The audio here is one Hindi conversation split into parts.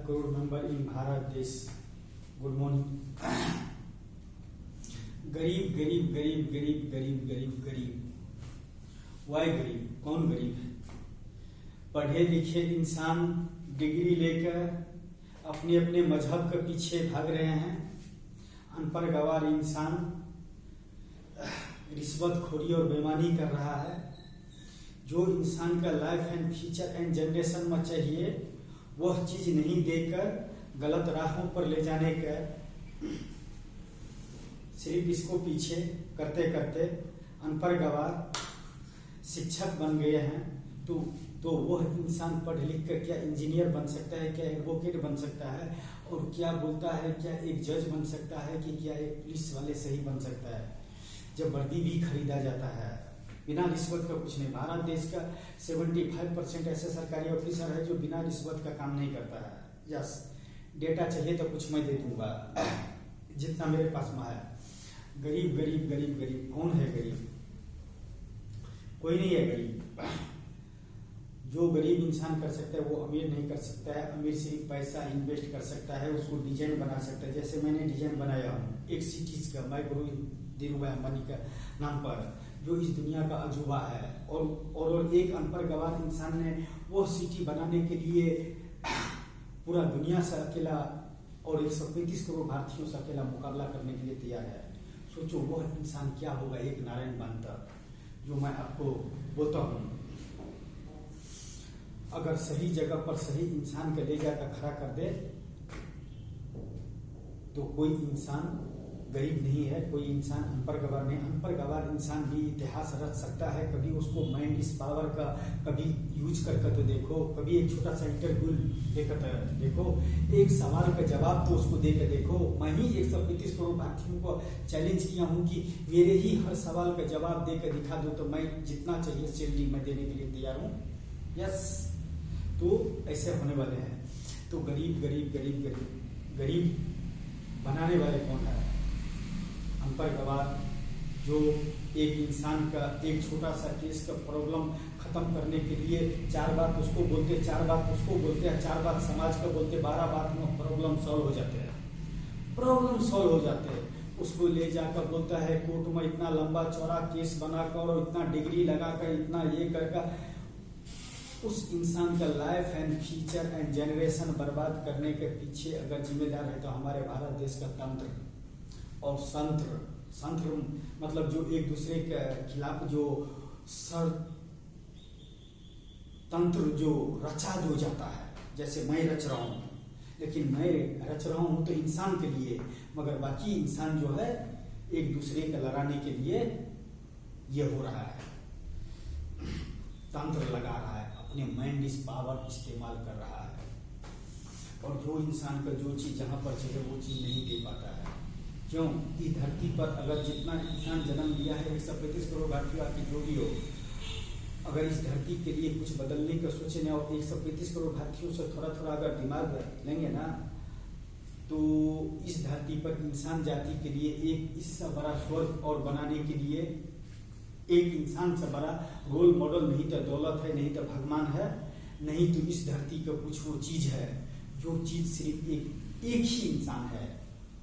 करोड़ मेंबर इन भारत देश। Good morning. गरीब गरीब गरीब गरीब गरीब गरीब गरीब। वाई गरीब? कौन गरीब है? पढ़े लिखे इंसान डिग्री लेकर अपने अपने मजहब के पीछे भाग रहे हैं। अनपढ़ गवार इंसान रिश्वतखोरी और बेईमानी कर रहा है। जो इंसान का life and future and generation में चाहिए वह चीज नहीं देकर गलत राहों पर ले जाने का सिर्फ इसको पीछे करते करते अनपढ़ गवार शिक्षक बन गए हैं। तो वह इंसान पढ़ लिख कर क्या इंजीनियर बन सकता है, क्या एडवोकेट बन सकता है, और क्या बोलता है क्या एक जज बन सकता है, कि क्या एक पुलिस वाले से ही बन सकता है। जब वर्दी भी खरीदा जाता है बिना रिश्वत का कुछ नहीं। भारत देश का 75% ऐसे सरकारी ऑफिसर है जो बिना रिश्वत का काम नहीं करता है। यस, डेटा चाहिए तो कुछ मैं दे दूंगा जितना मेरे पास में है। गरीब गरीब गरीब गरीब कौन है? गरीब कोई नहीं है। गरीब जो गरीब इंसान कर सकता है वो अमीर नहीं कर सकता है। अमीर सिर्फ पैसा इन्वेस्ट कर सकता है, उसको डिजाइन बना सकता है। जैसे मैंने डिजाइन बनाया हूँ एक सिटीज का, माइक्रो धीरूभाई अंबानी का नाम पर, जो इस दुनिया का अजूबा है। और एक अनपढ़ गवार इंसान ने वो सिटी बनाने के लिए पूरा दुनिया से अकेला और 135 करोड़ भारतीयों से अकेला मुकाबला करने के लिए तैयार है। सोचो वह इंसान क्या होगा एक नारायण बांतर, जो मैं आपको बोलता हूँ। अगर सही जगह पर सही इंसान को ले जाकर खड़ा कर दे तो कोई इंसान गरीब नहीं है, कोई इंसान अनपढ़ गवार नहीं। अनपढ़ गवार इंसान भी इतिहास रच सकता है। कभी उसको माइंड इस पावर का कभी यूज करके तो देखो, कभी एक छोटा सा इंटरव्यू देकर देखो, एक सवाल का जवाब तो उसको देकर देखो। मैं ही 135 करोड़ भारतीयों को चैलेंज किया हूँ कि मेरे ही हर सवाल का जवाब देकर दिखा दो तो मैं जितना चाहिए सैलरी मैं देने के लिए तैयार हूँ। यस, तो ऐसे होने वाले हैं। तो गरीब गरीब गरीब गरीब गरीब बनाने वाले कौन है? अनपढ़ गवार, जो एक इंसान का एक छोटा सा केस का प्रॉब्लम खत्म करने के लिए 4 बात उसको बोलते, 4 बात उसको बोलते हैं, 4 बात समाज का बोलते, 12 बात में प्रॉब्लम सॉल्व हो जाते हैं। प्रॉब्लम सॉल्व हो जाते हैं। उसको ले जाकर बोलता है कोर्ट में इतना लंबा चौड़ा केस बनाकर और इतना डिग्री लगाकर इतना ये करके उस इंसान का life and future and generation बर्बाद करने के पीछे अगर जिम्मेदार है तो हमारे भारत देश का तंत्र और संत्र मतलब जो एक दूसरे के खिलाफ जो तंत्र जो रचा जो जाता है। जैसे मैं रच रहा हूँ, लेकिन मैं रच रहा हूँ तो इंसान के लिए, मगर बाकी इंसान जो है एक दूसरे का लड़ाने के लिए ये हो रहा है, तंत्र लगा रहा है, अपने माइंड इस पावर इस्तेमाल कर रहा है। और जो इंसान का जो चीज जहां पर चाहिए वो चीज नहीं दे पाता है। क्यों? इस धरती पर अगर जितना इंसान जन्म लिया है 135 करोड़ भारतीयों की जो भी हो, अगर इस धरती के लिए कुछ बदलने का सोचे ना और 135 करोड़ भारतीयों से थोड़ा थोड़ा अगर दिमाग लेंगे ना, तो इस धरती पर इंसान जाति के लिए एक इससे बड़ा स्वर्ग और बनाने के लिए एक इंसान से बड़ा रोल मॉडल नहीं तो दौलत है, नहीं तो भगवान है, नहीं तो इस धरती का कुछ वो चीज है जो चीज सिर्फ एक ही इंसान है।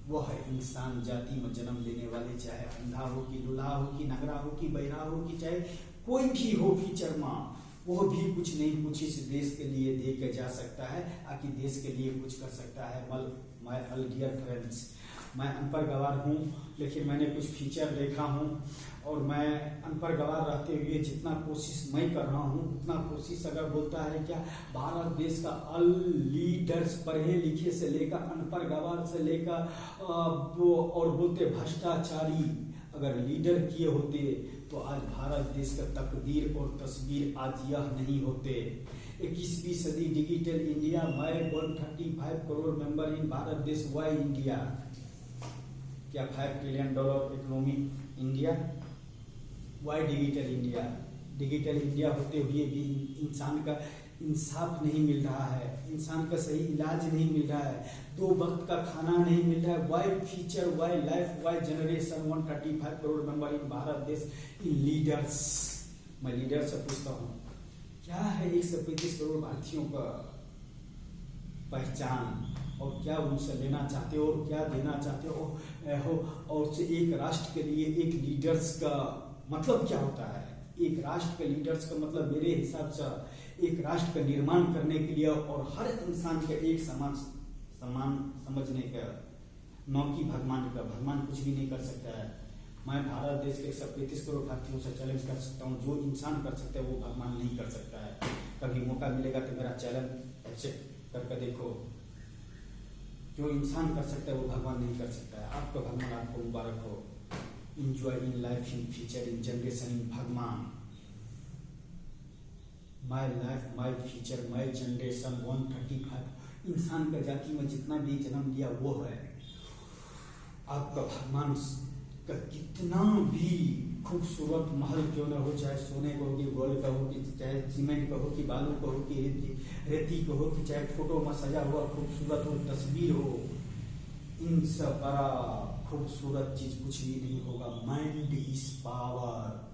वो है इंसान जाति में जन्म लेने वाले, चाहे अंधा हो कि लूल्हा हो कि नगरा हो कि बहरा हो कि चाहे कोई भी हो फीचर में, वो भी कुछ नहीं कुछ इस देश के लिए दे के जा सकता है, आकि देश के लिए कुछ कर सकता है। माय डियर फ्रेंड्स, मैं अनपढ़ गवार हूँ, लेकिन मैंने कुछ फीचर देखा हूँ और मैं अनपढ़ गवार रहते हुए जितना कोशिश मैं कर रहा हूँ उतना कोशिश अगर बोलता है क्या भारत देश का ऑल लीडर्स, पढ़े लिखे से लेकर अनपढ़ गवार से लेकर वो और बोलते भ्रष्टाचारी अगर लीडर किए होते तो आज भारत देश का तकदीर और तस्वीर आज यह नहीं होते। 21वीं सदी डिजिटल इंडिया, मैं 135 करोड़ मेंबर इन भारत देश। Why India? क्या $5 trillion economy India? Why digital India? Digital India होते हुए भी इंसान का इंसाफ नहीं मिल रहा है, इंसान का सही इलाज नहीं मिल रहा है, 2 वक्त का खाना नहीं मिल रहा है। Why future, why life, why generation 135 crore member in Bharat देश इन लीडर्स। मैं लीडर से पूछता हूँ क्या है 135 करोड़ भारतीयों का पहचान और क्या उनसे लेना चाहते हो और क्या देना चाहते हो और से एक राष्ट्र के लिए एक लीडर्स का मतलब क्या होता है। एक राष्ट्र के लीडर्स का मतलब मेरे हिसाब से एक राष्ट्र का निर्माण करने के लिए और हर इंसान का एक समान समझने का, न कि भगवान कुछ भी नहीं कर सकता है। मैं भारत देश के 135 करोड़ भारतीयों से चैलेंज कर सकता हूँ, जो इंसान कर सकता है वो भगवान नहीं कर सकता है। कभी मौका मिलेगा तो मेरा चैलेंज एक्सेप्ट करके देखो, जो इंसान कर सकता है वो भगवान नहीं कर सकता है। आपका भगवान आपको मुबारक हो। Enjoy in life, in future, in generation, in भगवान। My life, my future, my generation 135। इंसान का जाति में जितना भी जन्म लिया वो है। आपका भगवान का कितना भी खूबसूरत महल क्यों न हो, चाहे सोने का हो कि गोल्ड का हो कि चाहे सीमेंट का हो कि बालू का हो कि रेती का हो कि चाहे फोटो में सजा हुआ खूबसूरत हो, तस्वीर हो, इनसे बड़ा खूबसूरत चीज कुछ भी नहीं होगा। Mind is power.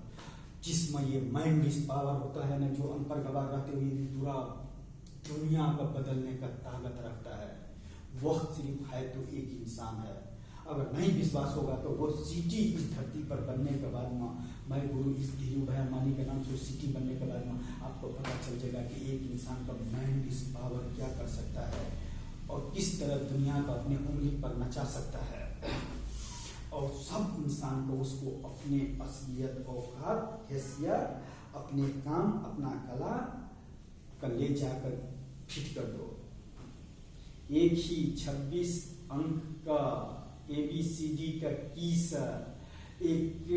जिसमें ये माइंड इज पावर होता है ना, जो अंतर गवार रहते हुए पूरा दुनिया को बदलने का ताकत रखता है, वह सिर्फ है तो एक इंसान है। अगर नहीं विश्वास होगा तो वो सिटी इस धरती पर बनने के बाद में, मैं गुरु इस धीरू भाई अम्बानी के नाम से सिटी बनने के बाद में आपको पता चल जाएगा कि एक इंसान का माइंड इस पावर क्या कर सकता है और किस तरह दुनिया को अपने उंगली पर नचा सकता है। और सब इंसान को उसको अपने असलियत, औकात, हैसियत, अपने काम, अपना कला का ले जाकर फिट कर दो। एक ही 26 अंक का ABCD का कीस, एक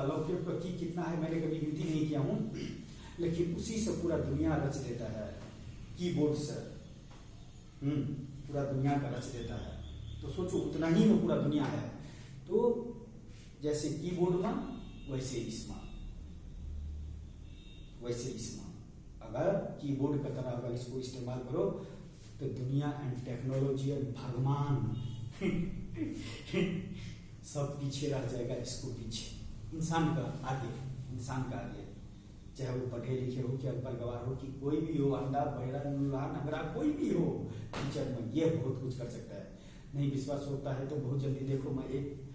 लौकिक का की कितना है मैंने कभी गिनती नहीं किया हूँ, लेकिन उसी से पूरा दुनिया रच देता है। कीबोर्ड से पूरा दुनिया का रच देता है। तो सोचो उतना ही में पूरा दुनिया है। तो जैसे कीबोर्ड में वैसे इसमें अगर कीबोर्ड का तरह अगर इसको इस्तेमाल करो तो दुनिया एंड टेक्नोलॉजी और भगवान सब पीछे रह जाएगा। इसको पीछे इंसान का आगे, चाहे वो पढ़े लिखे हो कि अनपढ़ गवार हो कि कोई भी हो, अंधा बहरा नगरा कोई भी हो, टीचर में ये बहुत कुछ कर सकता है। नहीं विश्वास होता है तो बहुत जल्दी देखो, मैं एक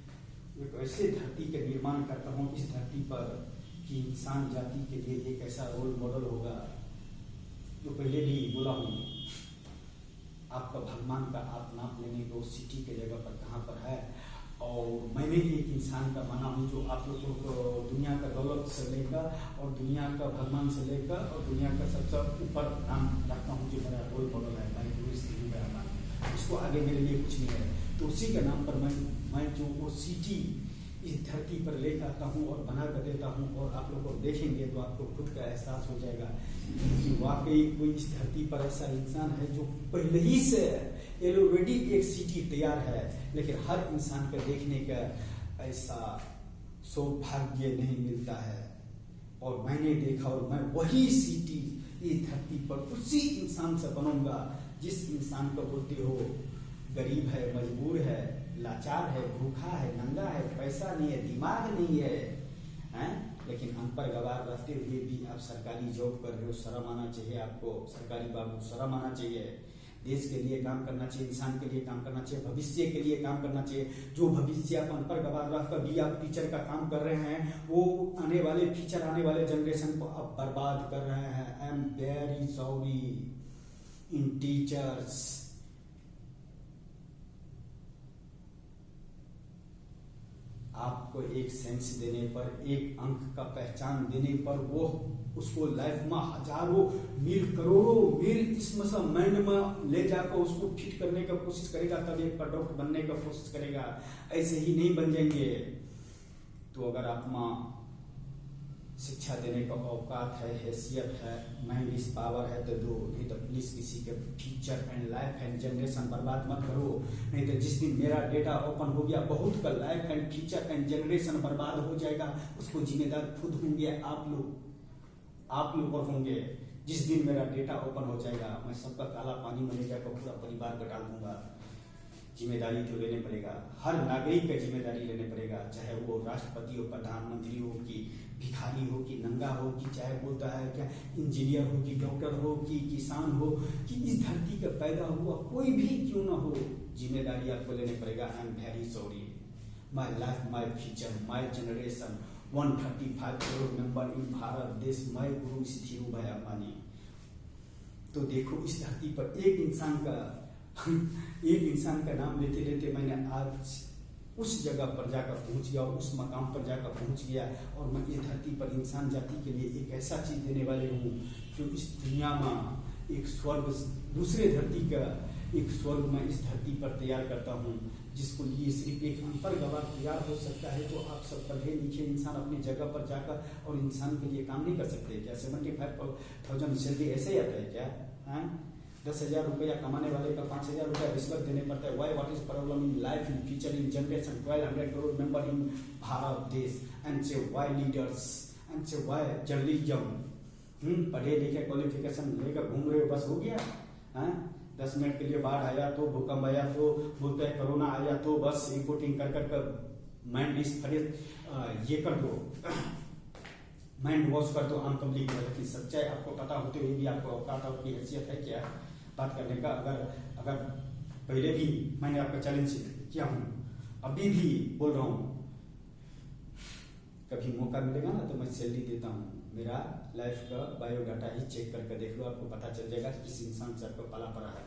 ऐसे धरती का निर्माण करता हूँ इस धरती पर कि इंसान जाति के लिए एक ऐसा रोल मॉडल होगा, जो पहले भी बोला हूँ। आपका भगवान का आप नाप लेने को सिटी के जगह पर कहाँ पर है। और मैंने एक इंसान का माना हूँ जो आप लोगों को दुनिया का दौलत से लेकर और दुनिया का भगवान से लेकर और दुनिया का सबसे ऊपर नाम रखता हूँ, जो मेरा रोल मॉडल है। मैं गुरु स्थिति मेरा नाम, उसको आगे मेरे लिए कुछ नहीं है। तो उसी के नाम पर मैं जो वो सिटी इस धरती पर लेकर आता हूँ और बना कर देता हूँ। और आप लोग को देखेंगे तो आपको खुद का एहसास हो जाएगा कि वाकई कोई इस धरती पर ऐसा इंसान है जो पहले ही से ऑलरेडी एक सिटी तैयार है। लेकिन हर इंसान को देखने का ऐसा सौभाग्य नहीं मिलता है। और मैंने देखा और मैं वही सिटी इस धरती पर उसी इंसान से बनूंगा जिस इंसान को बोलते हो गरीब है, मजबूर है, लाचार है, भूखा है, नंगा है, पैसा नहीं है, दिमाग नहीं है, हैं? लेकिन अनपढ़ गवार रहते हुए भी आप सरकारी जॉब कर रहे हो, शर्म आना चाहिए आपको। सरकारी बाबू शर्म आना चाहिए। देश के लिए काम करना चाहिए, इंसान के लिए काम करना चाहिए, भविष्य के लिए काम करना चाहिए। जो भविष्य आप अनपढ़ गवार रहकर भी आप टीचर का काम कर रहे हैं, वो आने वाले फ्यूचर, आने वाले जनरेशन को आप बर्बाद कर रहे हैं। I am very sorry in teachers. आपको एक सेंस देने पर, एक अंक का पहचान देने पर वो उसको लाइफ में हजारों मील, करोड़ों मील इसमें से माइंड में ले जाकर उसको फिट करने का कोशिश करेगा, तब एक डॉक्टर बनने का कोशिश करेगा। ऐसे ही नहीं बन जाएंगे। तो अगर आप में शिक्षा देने का औकात है, हैसियत है, माइंड इज पावर है तो दो, नहीं तो प्लीज किसी के future and life and generation बर्बाद मत करो। नहीं तो जिस दिन मेरा डेटा ओपन हो गया, बहुत का life and future and generation बर्बाद हो जाएगा। उसको जिम्मेदार खुद होंगे आप लोग और होंगे। जिस दिन मेरा डेटा ओपन हो जाएगा, मैं सबका काला पानी में ले जाकर पूरा परिवार को डाल दूंगा। जिम्मेदारी तो लेने पड़ेगा, हर नागरिक का जिम्मेदारी लेने पड़ेगा, चाहे वो राष्ट्रपति हो, प्रधानमंत्री हो, कि भिखारी हो, कि नंगा हो, कि चाहे बोलता है क्या इंजीनियर हो, कि डॉक्टर हो, कि किसान हो, कि इस धरती का पैदा हुआ कोई भी क्यों ना हो, जिम्मेदारी आपको लेने पड़ेगा। I am very sorry, my life my future my generation, 135 crore member in Bharat देश, मैं गुरु धीरू भाई अंबानी। तो देखो इस धरती पर एक इंसान का नाम लेते लेते मैंने आज उस जगह पर जाकर पहुंच गया और उस मकाम पर जाकर पहुंच गया, और मैं इस धरती पर इंसान जाति के लिए एक ऐसा चीज देने वाले हूँ जो इस दुनिया में एक स्वर्ग, दूसरे धरती का एक स्वर्ग मैं इस धरती पर तैयार करता हूँ, जिसको लिए सिर्फ एक अनपढ़ गवार तैयार हो सकता है। तो आप सब पढ़े लिखे इंसान अपनी जगह पर जाकर और इंसान के लिए काम नहीं कर सकते क्या? 75,000 सैलरी ऐसे ही आता है क्या? 10,000 रुपया कमाने वाले का 5,000 रुपया रिश्वत देने पड़ता है। What is problem in life in future in generation 1200 crore member in Bharat देश एंड से व्हाई लीडर्स एंड से व्हाई जर्नलिज्म, पढ़े लिखे क्वालिफिकेशन लेकर घूम रहे हो, बस हो गया? 10 मिनट के लिए बाढ़ आया तो, भूकंप आया तो, बोलते हैं कोरोना आया तो, बस रिपोर्टिंग कर माइंड ये कर दो, माइंड वॉश कर दो आम पब्लिक में। लेकिन सच्चाई आपको पता होते हुए भी आपको औकात और की हैसियत है क्या बात करने का? अगर पहले भी मैंने आपका चैलेंज किया हूँ, अभी भी बोल रहा हूँ, कभी मौका मिलेगा ना तो मैं सैलरी देता हूँ। मेरा लाइफ का बायोडाटा ही चेक करके देख लो, आपको पता चल जाएगा किस इंसान से आपको पाला पड़ा है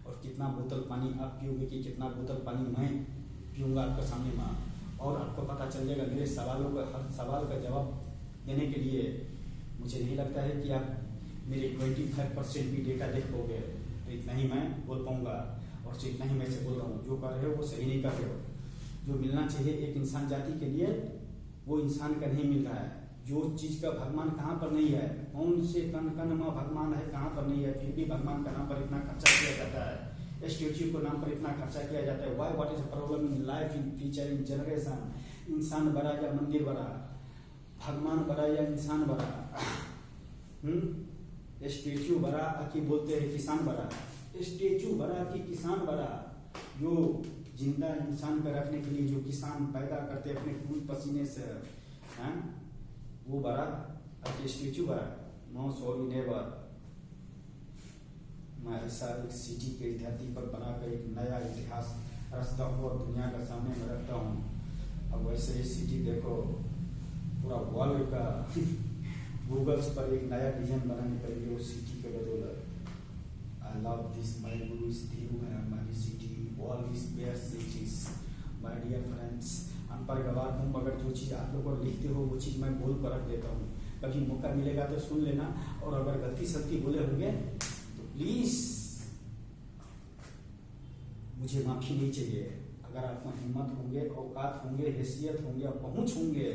और कितना बोतल पानी आप पियोगे कि कितना बोतल पानी मैं पीऊँगा आपके सामने में, और आपको पता चल जाएगा। मेरे सवालों का हर सवाल का जवाब देने के लिए मुझे नहीं लगता है कि आप मेरे 25% भी डेटा देख पाओगे, तो इतना ही मैं बोल पाऊँगा। और सिर्फ इतना ही मैं से बोल रहा हूँ, जो कर रहे हो वो सही नहीं कर रहे हो। जो मिलना चाहिए एक इंसान जाति के लिए वो इंसान का नहीं मिल रहा है। जो चीज़ का भगवान कहाँ पर नहीं है, कौन से कण कण में भगवान है कहाँ पर नहीं है, फिर भी भगवान का नाम पर इतना खर्चा किया जाता है, स्टैच्यू को नाम पर इतना खर्चा किया जाता है। Why what is problem in life in future in generation? इंसान बड़ा या मंदिर बड़ा, भगवान बड़ा या इंसान बड़ा, स्टैच्यू बड़ा कि बोलते हैं किसान बड़ा? स्टैच्यू बड़ा कि किसान बड़ा? जो जिंदा इंसान को रखने के लिए जो किसान पैदा करते अपने खून पसीने से, वो बड़ा कि स्टैच्यू बड़ा? No sorry never. मैं ऐसा एक सिटी के धरती पर बनाकर एक नया इतिहास रचता हूँ और दुनिया के सामने में रखता हूँ। अब वैसे ही सिटी देखो, पूरा वर्ल्ड का गूगल्स पर एक नया डिजाइन बनाने के लिए वो सिटी के बदौलत। आई love this my guru Dhiru Bhai Ambani city, world is best cities. My dear friends, अनपढ़ गवार हूँ मगर जो चीज़ आप लोग लिखते हो वो चीज़ मैं बोल कर रख देता हूँ। कभी मौका मिलेगा तो सुन लेना, और अगर गलती सलती बोले होंगे तो प्लीज मुझे माफी नहीं चाहिए। अगर आप में हिम्मत होंगे, औकात होंगे, हैसियत होंगे और पहुंच होंगे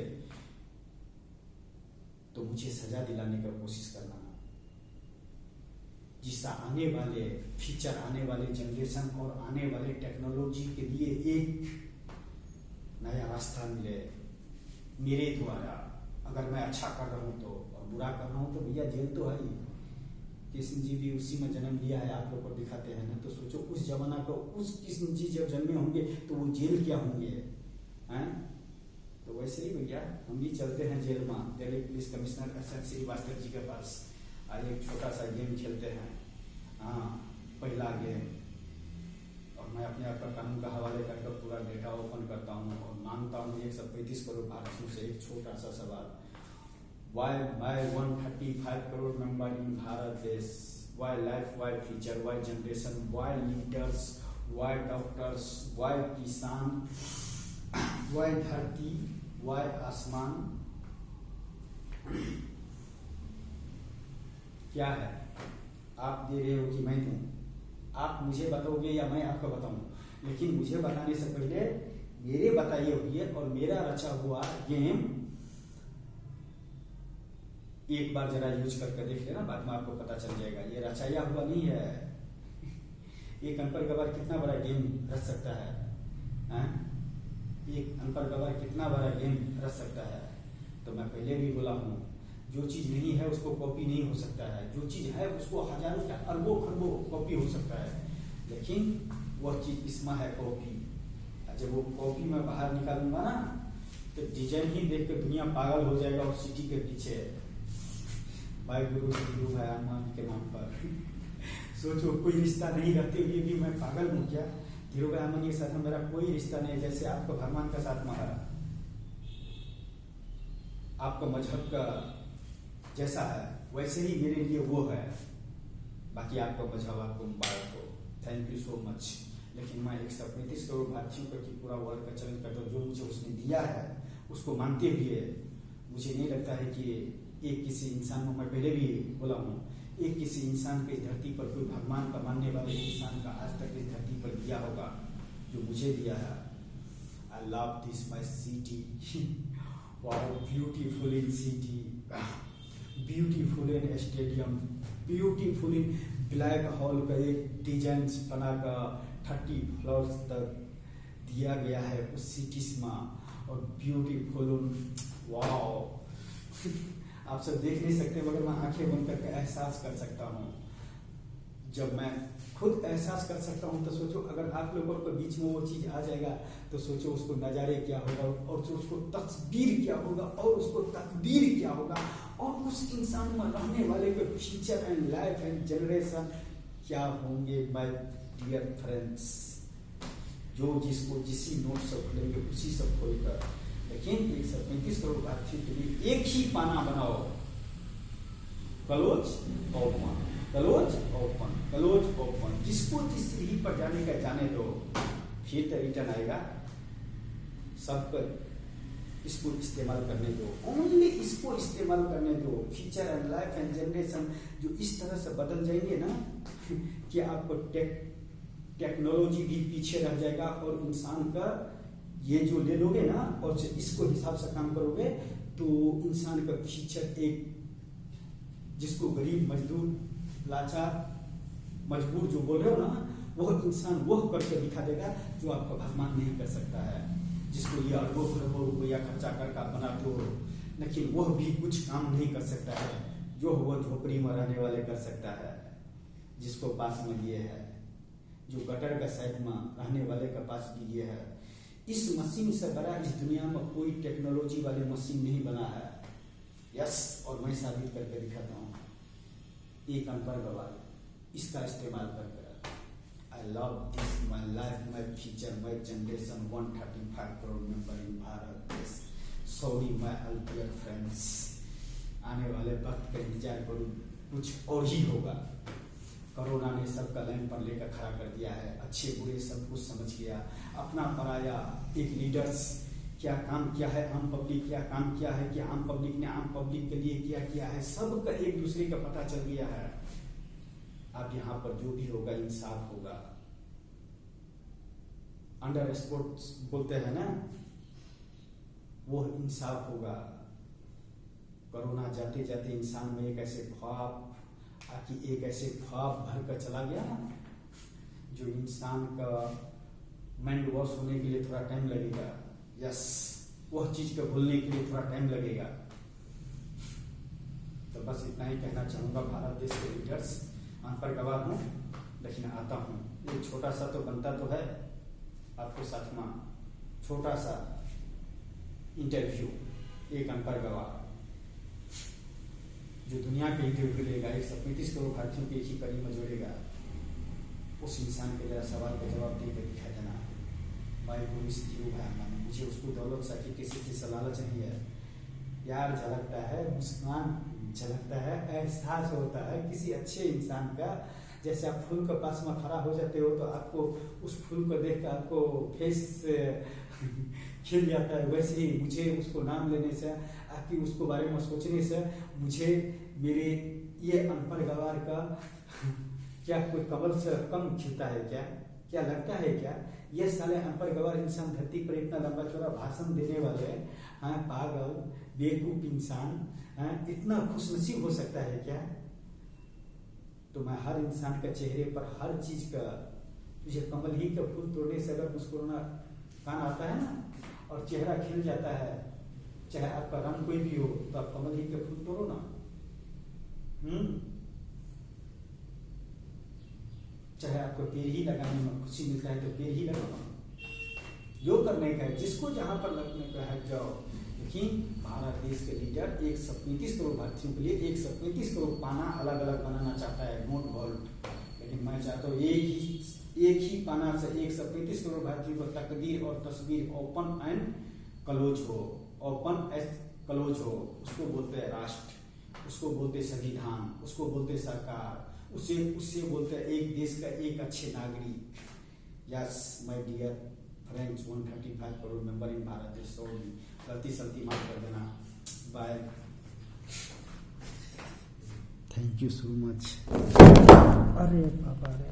तो मुझे सजा दिलाने का कोशिश करना, जिससे आने वाले फ्यूचर, आने वाले जनरेशन और आने वाले टेक्नोलॉजी के लिए एक नया रास्ता मिले मेरे द्वारा। अगर मैं अच्छा कर रहा हूँ तो, और बुरा कर रहा हूँ तो भैया जेल तो है ही। कृष्ण जी भी उसी में जन्म लिया है, आप लोग को दिखाते हैं ना, तो सोचो उस जमाना को उस कृष्ण जी जब जन्मे होंगे तो वो जेल क्या होंगे, हैं? तो वैसे ही भैया हम भी चलते हैं जेल में, Delhi police commissioner S N. Shrivastava ji के पास। आज एक छोटा सा गेम खेलते हैं, पहला गेम, और मैं अपने आप का कानून का हवाले करके पूरा डेटा ओपन करता हूँ और मांगता हूँ 135 करोड़ भारतीयों से एक छोटा सा सवाल। Why my 135 crore member in Bharat देश? Why life, why future, why generation, why leaders, why doctors, why किसान, why धरती, why आसमान? क्या है? आप दे रहे हो कि मैं दूं? आप मुझे बताओगे या मैं आपको बताऊं? लेकिन मुझे बताने से पहले मेरे बताइए हुए और मेरा रचा हुआ गेम एक बार जरा यूज करके देख लेना, बाद में आपको पता चल जाएगा। ये रचाया हुआ नहीं है। एक अनपढ़ गवार कितना बड़ा गेम रच सकता है? एक अनपढ़ गवार कितना बड़ा गेम रच सकता है? तो मैं पहले भी बोला हूँ, जो चीज नहीं है उसको कॉपी नहीं हो सकता है, जो चीज है उसको हजारों या अरबों खरबों कॉपी हो सकता है, लेकिन वह चीज इसमें है कॉपी। जब वो कॉपी में बाहर निकालूंगा ना तो डिजाइन ही देख के दुनिया पागल हो जाएगा और सिटी के पीछे भाई गुरु से गुरु है हनुमान के नाम पर। सोचो कोई रिश्ता नहीं रखते हुए भी मैं पागल हूँ क्या? धीरू भाई अमन के साथ मेरा कोई रिश्ता नहीं, जैसे आपका भगवान का साथ में है, आपका मजहब का जैसा है वैसे ही मेरे लिए वो है। बाकी आपका मजहब आपको मुबारक हो, थैंक यू सो मच। लेकिन मैं 135 करोड़ भारतीयों का कि पूरा वर्ल्ड का चलन करता हूँ, जो मुझे उसने दिया है उसको मानते हुए मुझे नहीं लगता है कि एक किसी इंसान को, मैं पहले भी बोला हूँ, एक किसी इंसान के इस धरती पर कोई भगवान का मानने वाले इंसान का आज तक इस धरती पर दिया होगा जो मुझे दिया है। आई love this my city, wow beautiful in city, beautiful in stadium, beautiful in black hole का एक डिजाइन बनाकर 30 फ्लोर्स तक दिया गया है उस सिटीज में, और ब्यूटीफुल वाओ। आप सब देख नहीं सकते मगर मैं आंखें बंद करके एहसास कर सकता हूँ। जब मैं खुद एहसास कर सकता हूँ तो सोचो अगर आप लोगों के बीच में वो चीज आ जाएगा तो सोचो उसको नजारे क्या होगा, और जो उसको तस्वीर क्या होगा, और उसको तकदीर क्या होगा, और उस इंसान में रहने वाले के future and life and generation क्या होंगे माय डियर फ्रेंड्स। जो जिसको जिसी नोट से खोलेंगे उसी से खोलकर, लेकिन 135 करोड़ भारतीयों के लिए एक ही पाना बनाओ, close open, close open, close open. जिसको जिस सीढ़ी पर जाने का जाने दो, फिर तो रिटर्न आएगा। सब इसको इस्तेमाल करने दो, ओनली इसको इस्तेमाल करने दो। Future and life and generation जो इस तरह से बदल जाएंगे ना कि आपको टेक्नोलॉजी भी पीछे रह जाएगा, और इंसान का ये जो ले लोगे ना और इसको हिसाब से काम करोगे तो इंसान का फ्यूचर एक, जिसको गरीब मजदूर लाचार मजबूर जो बोल रहे हो ना, वह इंसान वह करके दिखा देगा जो आपका भगवान नहीं कर सकता है। जिसको ये अरबों खरबों रुपया खर्चा करके आप बनाते हो, लेकिन वह भी कुछ काम नहीं कर सकता है जो वह झोपड़ी में रहने वाले कर सकता है। जिसको पास में ये है, जो गटर का साइड में रहने वाले का पास भी ये है। इस मशीन से बड़ा इस दुनिया में कोई टेक्नोलॉजी वाले मशीन नहीं बना है। यस, और मैं साबित करके दिखाता हूँ। एक अनपढ़ गवार इसका इस्तेमाल करके, I love this my life, my future, my generation, 135 crore member in Bharat देश। सॉरी माई अल्पियर फ्रेंड्स, आने वाले वक्त का इंतजार करो, कुछ और ही होगा। कोरोना ने सबका लाइन पर लेकर खड़ा कर दिया है, अच्छे बुरे सब कुछ समझ गया। अपना पराया एक लीडर्स क्या काम किया है, आम पब्लिक क्या काम किया है, कि आम पब्लिक ने आम पब्लिक के लिए क्या किया है, सबका एक दूसरे का पता चल गया है। अब यहाँ पर जो भी होगा इंसाफ होगा। अंडर स्पोर्ट्स बोलते हैं ना, वो इंसाफ होगा। कोरोना जाते जाते इंसान में एक ऐसे ख्वाब एक ऐसे ख्वाब भर कर चला गया ना, जो इंसान का माइंड वॉश होने के लिए थोड़ा टाइम लगेगा। यस, वह चीज को भूलने के लिए थोड़ा टाइम लगेगा। तो बस इतना ही कहना चाहूंगा। भारत देश के लीडर्स, अनपढ़ गवार हूँ लेकिन आता हूँ। एक छोटा सा तो बनता तो है आपके साथ में, छोटा सा इंटरव्यू, एक अनपढ़ गवार जो दुनिया के इंटरव्यू लेगा, 135 करोड़ भारतीयों के एक ही कड़ी में जोड़ेगा, उस इंसान के जरा सवाल का जवाब देकर दिखा देना। भाई गुरु से धीरू भाई अमन, मुझे उसको दौलत सा कि किसी चीज से लालच नहीं है यार। झलकता है मुस्कान, झलकता है एहसास होता है किसी अच्छे इंसान का। जैसे आप फूल के पास में खड़ा हो जाते हो तो आपको उस फूल को देख कर आपको फेस खिल जाता है, वैसे ही मुझे उसको नाम लेने से, आपकी उसको बारे में सोचने से मुझे मेरे ये अनपढ़ गवार का क्या कोई कमल से कम खिलता है क्या? क्या लगता है क्या? ये साले अनपढ़ गवार इंसान धरती पर इतना लंबा चौड़ा भाषण देने वाले, हाँ पागल बेवकूफ इंसान, हाँ इतना खुशनसीब हो सकता है क्या? तो मैं हर इंसान के चेहरे पर हर चीज का, तुझे कमल ही का फूल तोड़ने से अगर मुस्कुराना कान आता है ना और चेहरा खिल जाता है, चाहे आपका रंग कोई भी हो, तो आप कमल ही के फूल तोड़ो ना। चाहे आपको पेड़ ही लगाने में खुशी मिलता है तो पेड़ ही लगाओ, जो करने का है, जिसको जहाँ पर लगने का है जाओ। लेकिन भारत देश के लीडर 135 करोड़ भारतीयों के लिए 135 करोड़ पाना अलग अलग बनाना चाहता है, नोट वॉल्ट। लेकिन मैं चाहता हूँ एक ही पाना से 135 करोड़ भारतीयों को तकदीर और तस्वीर ओपन एंड क्लोज हो, ओपन एंड क्लोज हो। उसको बोलते हैं राष्ट्र, उसको बोलते हैं संविधान, उसको बोलते हैं सरकार, उससे बोलते हैं एक देश का एक अच्छे नागरिक। Yes my dear friends, 135 crore member in Bharat देश, सॉरी गलती सलती माफ कर देना। Bye, thank you so much. अरे बाबा रे।